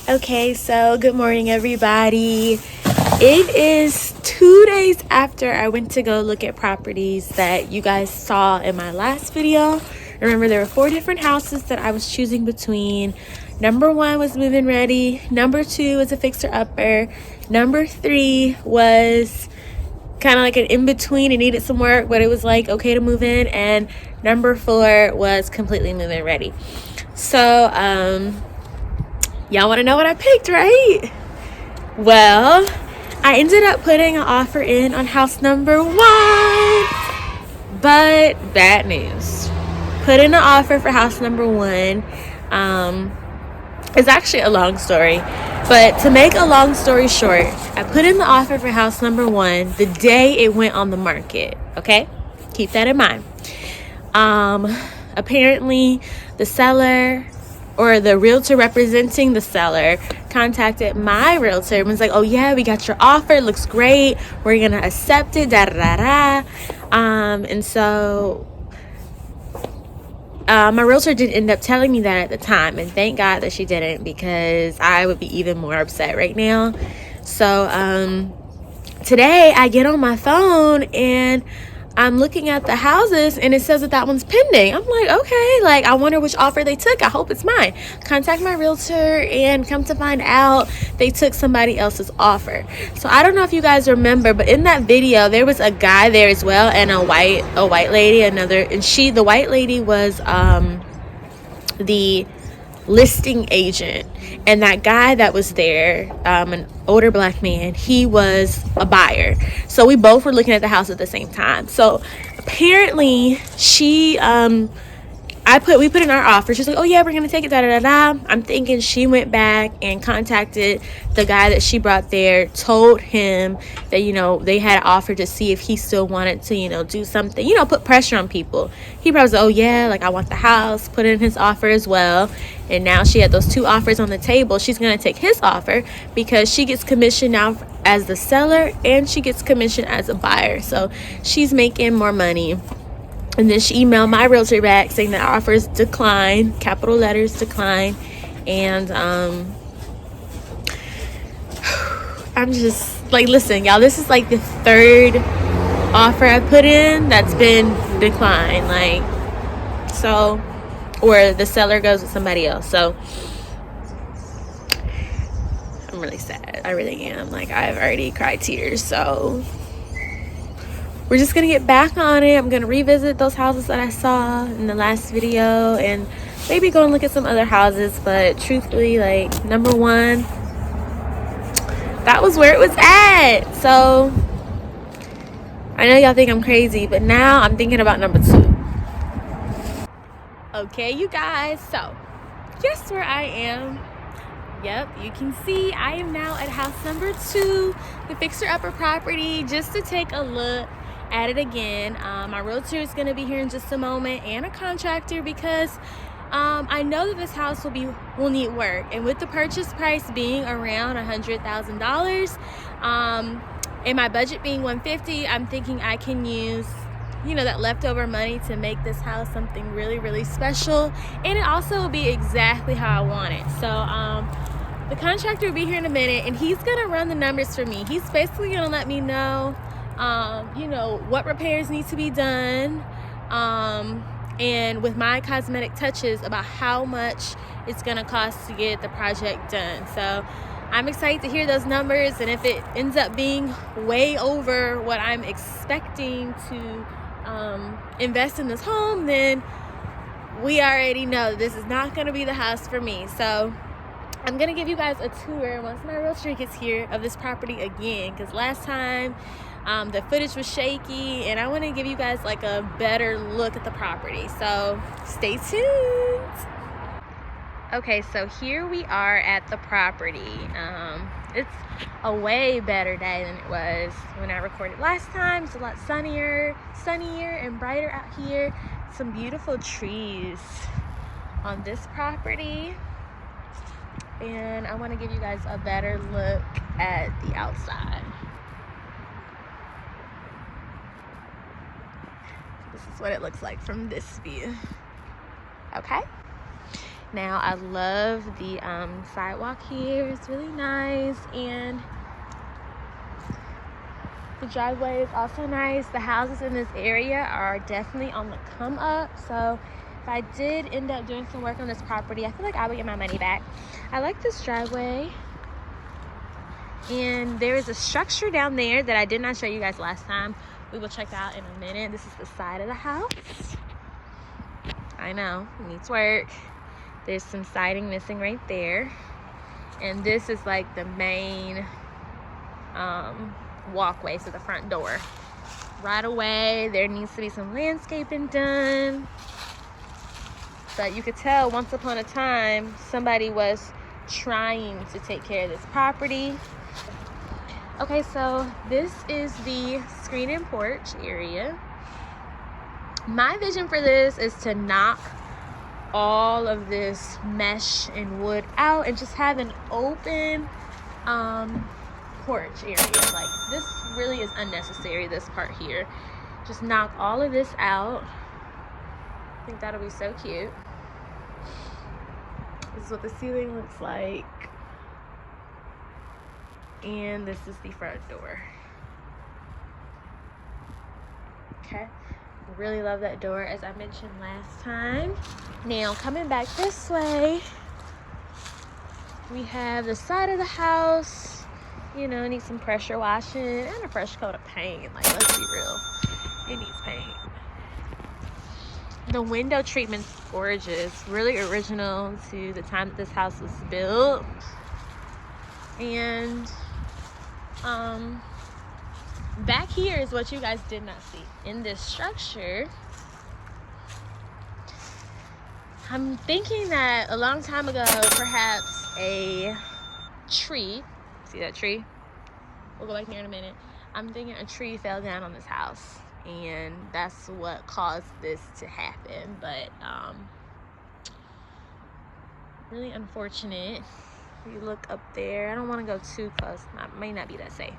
Okay, so good morning, everybody. It is 2 days after I went to go look at properties that you guys saw in my last video. Remember, there were 4 different houses that I was choosing between. Number 1 was move-in ready. Number 2 was a fixer-upper. Number 3 was kind of like an in-between. It needed some work, but it was like okay to move in. And number 4 was completely move-in ready. So, y'all want to know what I picked, right? Well, I ended up putting an offer in on house number 1, but bad news. Put in an offer for house number 1. It's actually a long story, but to make a long story short, I put in the offer for house number 1 the day it went on the market. Okay, keep that in mind. Apparently the seller, or the realtor representing the seller, contacted my realtor and was like, oh yeah, we got your offer, it looks great, we're gonna accept it, da da da da. And so my realtor didn't end up telling me that at the time, and thank God that she didn't, because I would be even more upset right now. So today I get on my phone and I'm looking at the houses and it says that one's pending. I'm like, okay, like I wonder which offer they took. I hope it's mine. Contact my realtor, and come to find out they took somebody else's offer. So I don't know if you guys remember, but in that video there was a guy there as well, and a white lady, the white lady was the listing agent, and that guy that was there, an older black man, he was a buyer. So we both were looking at the house at the same time. So apparently we put in our offer. She's like, oh yeah, we're gonna take it, da da da da. I'm thinking she went back and contacted the guy that she brought there, told him that they had offered to see if he still wanted to do something, put pressure on people. He probably said, oh yeah, like I want the house, put in his offer as well. And now she had those 2 offers on the table. She's gonna take his offer because she gets commission now as the seller, and she gets commission as a buyer, so she's making more money. And then she emailed my realtor back saying that offers declined, capital letters decline. And I'm just like, listen, y'all, this is like the 3rd offer I put in that's been declined. Like, so, or the seller goes with somebody else. So I'm really sad. I really am. Like, I've already cried tears. So we're just gonna get back on it. I'm gonna revisit those houses that I saw in the last video, and maybe go and look at some other houses. But truthfully, like, number 1, that was where it was at. So I know y'all think I'm crazy, but now I'm thinking about number 2. Okay, you guys, so guess where I am? Yep, you can see I am now at house number 2, the fixer-upper property, just to take a look at it again. My realtor is going to be here in just a moment, and a contractor, because I know that this house will need work, and with the purchase price being around $100,000, and my budget being $150,000, I'm thinking I can use that leftover money to make this house something really, really special, and it also will be exactly how I want it. So the contractor will be here in a minute, and he's gonna run the numbers for me. He's basically gonna let me know what repairs need to be done, and with my cosmetic touches, about how much it's gonna cost to get the project done. So I'm excited to hear those numbers, and if it ends up being way over what I'm expecting to invest in this home, then we already know this is not going to be the house for me. So I'm going to give you guys a tour once my realtor gets here of this property again, because last time the footage was shaky, and I want to give you guys like a better look at the property. So stay tuned. Okay, so here we are at the property. It's a way better day than it was when I recorded last time. It's a lot sunnier and brighter out here. Some beautiful trees on this property, and I want to give you guys a better look at the outside. This is what it looks like from this view. Okay, Now I love the sidewalk here. It's really nice, and the driveway is also nice. The houses in this area are definitely on the come up, so if I did end up doing some work on this property, I feel like I would get my money back. I like this driveway, and there is a structure down there that I did not show you guys last time. We will check out in a minute. This is the side of the house. I know, it needs work. There's some siding missing right there. And this is like the main walkway to the front door. Right away, there needs to be some landscaping done. But you could tell once upon a time, somebody was trying to take care of this property. Okay, so this is the screen and porch area. My vision for this is to knock all of this mesh and wood out and just have an open porch area. Like, this really is unnecessary, this part here. Just knock all of this out. I think that'll be so cute. This is what the ceiling looks like. And this is the front door. Okay. Really love that door, as I mentioned last time. Now, coming back this way, we have the side of the house. You know, need some pressure washing and a fresh coat of paint. Like, let's be real, it needs paint. The window treatment's gorgeous, really original to the time that this house was built. And back here is what you guys did not see. In this structure, I'm thinking that a long time ago, perhaps a tree, see that tree? We'll go back there in a minute. I'm thinking a tree fell down on this house, and that's what caused this to happen. But really unfortunate. If you look up there, I don't want to go too close. It may not be that safe.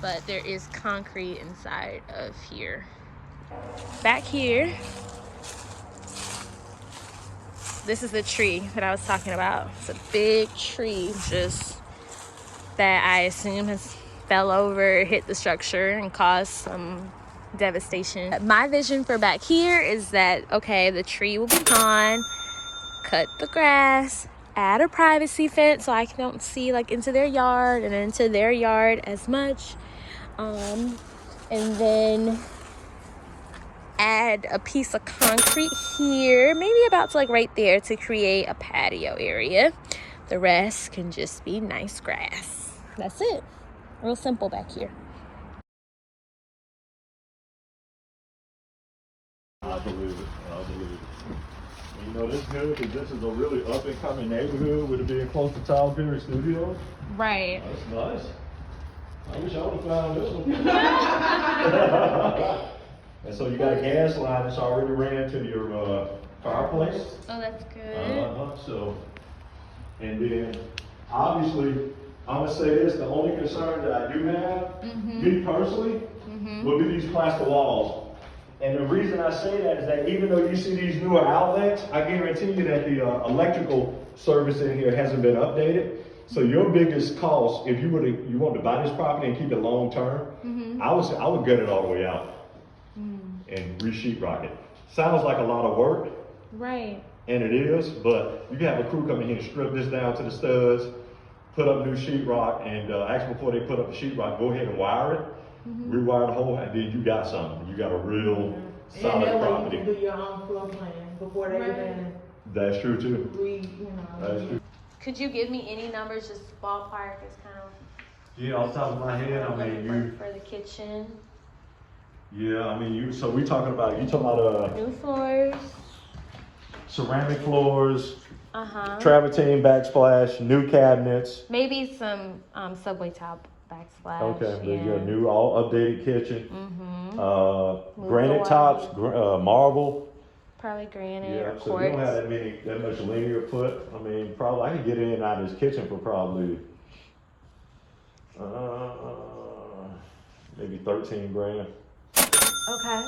But there is concrete inside of here. Back here, this is the tree that I was talking about. It's a big tree, just that I assume has fell over, hit the structure, and caused some devastation. My vision for back here is that, okay, the tree will be gone, cut the grass, add a privacy fence so I don't see like into their yard and into their yard as much. And then add a piece of concrete here, maybe about to like right there, to create a patio area. The rest can just be nice grass. That's it. Real simple back here. I believe it. I believe it. You know, this good because this is a really up and coming neighborhood with it being close to Tyler Perry Studios. Right. That's nice. I wish I would have found this one. And so you got a gas line that's already ran to your fireplace. Oh, that's good. So, and then obviously, I'm gonna say this: the only concern that I do have, me personally, will be these plaster walls. And the reason I say that is that even though you see these newer outlets, I guarantee you that the electrical service in here hasn't been updated. So your biggest cost, if you want to buy this property and keep it long term, I would gut it all the way out and re-sheetrock it. Sounds like a lot of work, Right. and it is, but you can have a crew come in here and strip this down to the studs, put up new sheetrock, and actually before they put up the sheetrock, go ahead and wire it, rewire the whole, and then you got something. You got a real solid and that property. way you can do your own floor plan before they even That's true too. That's true. Could you give me any numbers, just ballpark, as kind of Yeah, off the top of my head, I mean, for the kitchen? so we talking about, New floors. ceramic floors, Uh-huh. travertine backsplash, new cabinets. Maybe some subway top backsplash. Okay, yeah. you got a new, all updated kitchen. Move Granite the tops, marble. Probably granite Yeah, or so you don't have quartz. that much linear foot. I mean, probably I could get in and out of this kitchen for probably maybe 13 grand. Okay.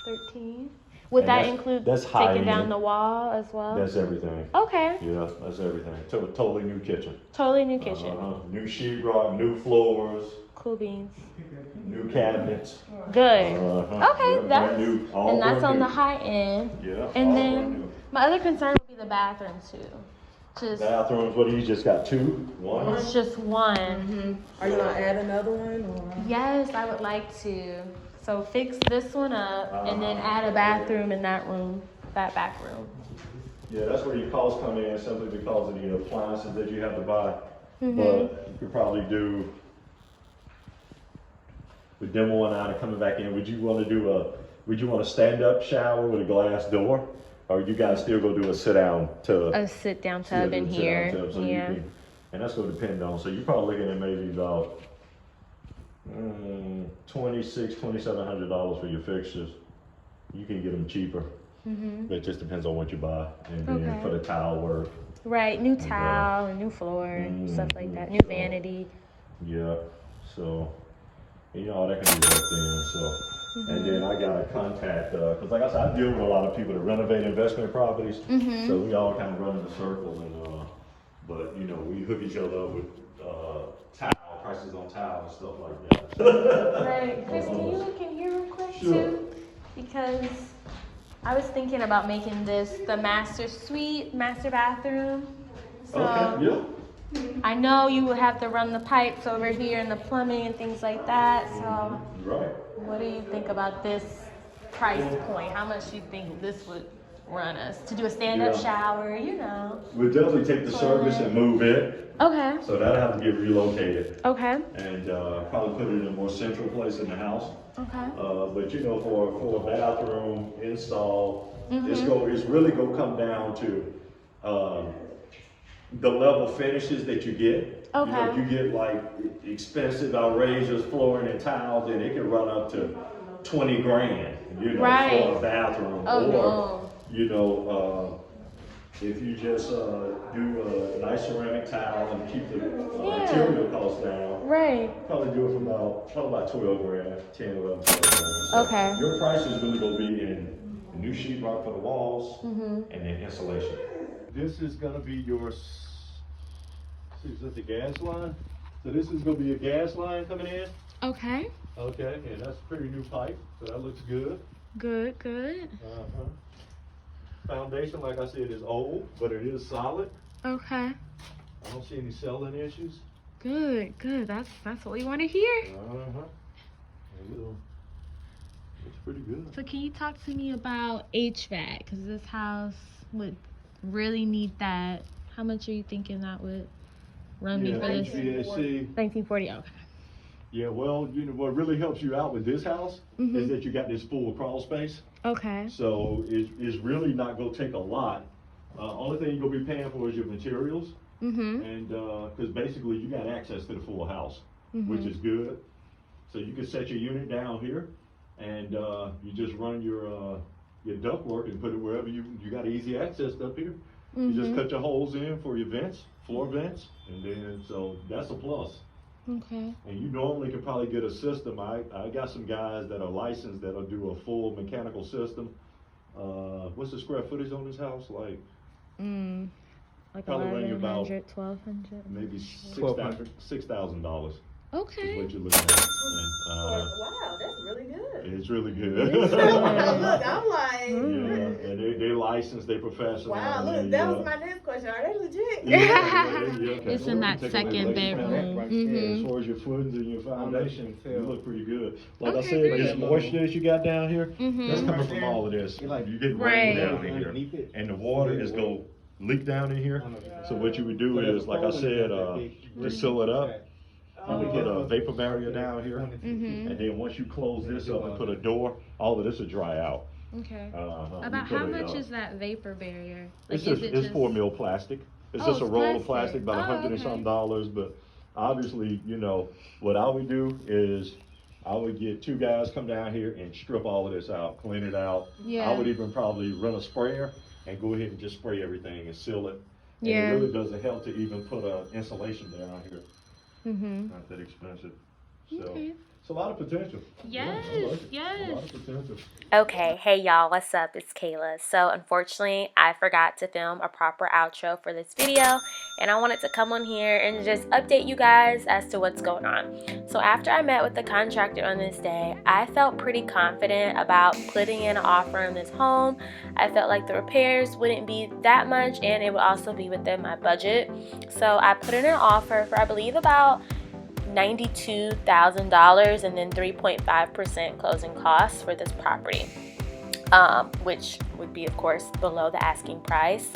13. Would And that that's- include that's high taking down end. the wall as well? That's everything. Okay. Yeah, that's everything. Totally new kitchen. Totally new kitchen. New sheetrock, new floors, Cool beans. new cabinets. Good. Uh-huh. Okay, Yeah, that's brand new, all and that's brand on new. the high end. Yeah, all And brand then new. my other concern would be the bathroom too. Just Bathrooms, what do you just got? 2? 1? it's just one. Are you gonna add another one or? Yes, I would like to. So fix this one up and then add a bathroom in that room, that back room. Yeah, that's where your costs come in simply because of the appliances that you have to buy. Mm-hmm. But you could probably do, with demoing out and coming back in, would you want a stand-up shower with a glass door? Or you guys still go do a sit-down tub? A sit down Yeah, tub do in a sit-down here. tub, so you Yeah. can- and that's gonna depend on, so you're probably looking at maybe about $2,600-$2,700 for your fixtures. You can get them cheaper. Mm-hmm. But it just depends on what you buy. And then Okay. for the tile work, Right, new tile, and new floor, stuff like that. New so- vanity. yeah, so, you know, all that can be worked in, so. And then I gotta contact, cause like I said, I deal with a lot of people that renovate investment properties. Mm-hmm. So we all kind of run in a circle and, but you know, we hook each other up with, tile, prices on tile and stuff like that. Right, Chris, can you look in here real quick Sure. too? Because I was thinking about making this the master suite, master bathroom. So Okay, yeah. I know you would have to run the pipes over here and the plumbing and things like that. So Right. what do you think about this price point? How much do you think this would run us to do a stand-up Yeah. shower? You know. We'll definitely take the service and move it, Okay. so that'll have to get relocated. Okay. And, probably put it in a more central place in the house. Okay. But you know, for a bathroom install, Mm-hmm. it's really gonna come down to, the level finishes that you get. You know, Okay. you get like expensive, outrageous flooring and tiles, and it can run up to 20 grand, you know, Right. for a bathroom. Oh, Or, no. you know, if you just, do a nice ceramic tile and keep the Yeah. material costs down, Right. probably do it for about 12 grand, 10, 11, 12 grand. So Okay. your price is really gonna be in the new sheetrock for the walls Mm-hmm. and then insulation. This is gonna be your, is that the gas line? So this is gonna be a gas line coming in. Okay. Okay, and that's a pretty new pipe, so that looks good. Good. Good. Uh-huh. Foundation, like I said, is old, but it is solid. Okay. I don't see any settling issues. Good. Good. That's what we want to hear. Uh-huh. It's pretty good. So can you talk to me about HVAC? Because this house would really need that. How much are you thinking that would run me for this? HVAC. 1940. Okay. Yeah, well, you know, what really helps you out with this house Mhm. is that you got this full crawl space. Okay. So it's really not gonna take a lot. Only thing you're gonna be paying for is your materials. Mm-hmm. And, cause basically you got access to the full house, which Mhm. is good. So you can set your unit down here and, you just run your ductwork and put it wherever you got easy access up here. You just Mhm. cut your holes in for your vents, floor vents, and then, so that's a plus. Okay. And you normally can probably get a system. I got some guys that are licensed that'll do a full mechanical system. What's the square footage on this house? Like Like Probably run you about 1100, 1200. maybe $1,200. $6,000 is Okay. what you're looking at. And, Wow, that's really good. it's really good. It is Look, good. I'm like, Yeah, and they licensed, they professional. wow, look, and that they, was my next question. Are they legit? It's in that second bedroom. As Mhm. far as your footings and your foundation, you look pretty good. Like I Okay, said, great. this moisture that you got down here, that's Mhm. coming from all of this. You get Right. rain down in here, and the water is gonna leak down in here. So what you would do is, like I said, to seal it up, you would get a vapor barrier down here, Mhm. and then once you close this up and put a door, all of this will dry out. Okay. We About put how a, much is that vapor barrier? It's Like, just, it's 4 mil plastic. It's Oh, just a it's roll of plastic. plastic, about Oh, $100 and okay. some dollars, but obviously, you know, what I would do is I would get 2 guys come down here and strip all of this out, clean it out. Yeah. I would even probably run a sprayer and go ahead and just spray everything and seal it. Yeah. And it really doesn't help to even put a insulation down here. Mhm. Not that expensive. So Okay. it's a lot of potential. Yes, Yeah, I like it. yes. A lot of potential. Okay, hey y'all, what's up? It's Kayla. So unfortunately, I forgot to film a proper outro for this video, and I wanted to come on here and just update you guys as to what's going on. So after I met with the contractor on this day, I felt pretty confident about putting in an offer on this home. I felt like the repairs wouldn't be that much, and it would also be within my budget. So I put in an offer for, I believe, about $92,000 and then 3.5% closing costs for this property, which would be, of course, below the asking price.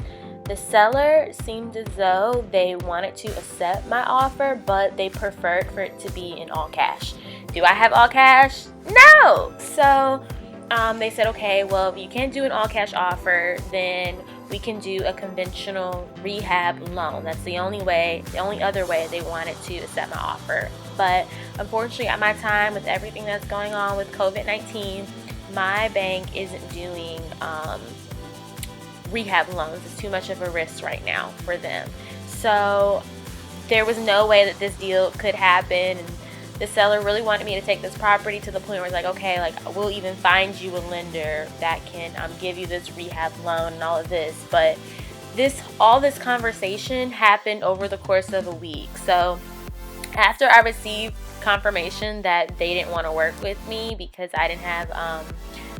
The seller seemed as though they wanted to accept my offer, but they preferred for it to be in all cash. Do I have all cash? No! So they said, okay, well, if you can't do an all cash offer, then we can do a conventional rehab loan. That's the only other way they wanted to accept my offer. But unfortunately, at my time, with everything that's going on with COVID-19, my bank isn't doing rehab loans. It's too much of a risk right now for them. So there was no way that this deal could happen. And the seller really wanted me to take this property to the point where it's like, okay, like we'll even find you a lender that can give you this rehab loan and all of this. But all this conversation happened over the course of a week. So after I received confirmation that they didn't want to work with me because I didn't have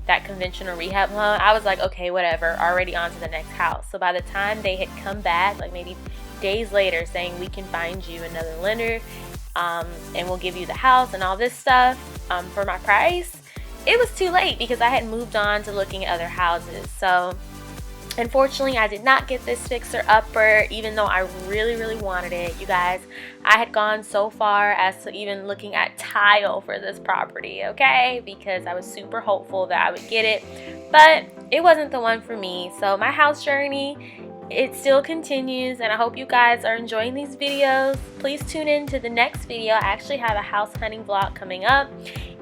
that conventional rehab loan, I was like, okay, whatever, already on to the next house. So by the time they had come back, like maybe days later, saying we can find you another lender, and we'll give you the house and all this stuff for my price, it was too late because I had moved on to looking at other houses. So unfortunately, I did not get this fixer-upper, even though I really, really wanted it. You guys, I had gone so far as to even looking at tile for this property, okay? Because I was super hopeful that I would get it, but it wasn't the one for me. So my house journey, it still continues, and I hope you guys are enjoying these videos. Please tune in to the next video. I actually have a house hunting vlog coming up,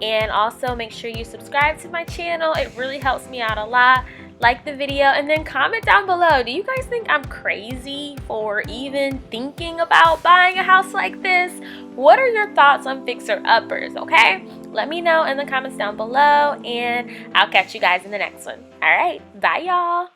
and also make sure you subscribe to my channel. It really helps me out a lot. Like the video, and then comment down below. Do you guys think I'm crazy for even thinking about buying a house like this? What are your thoughts on fixer-uppers, okay? Let me know in the comments down below, and I'll catch you guys in the next one. All right, bye y'all.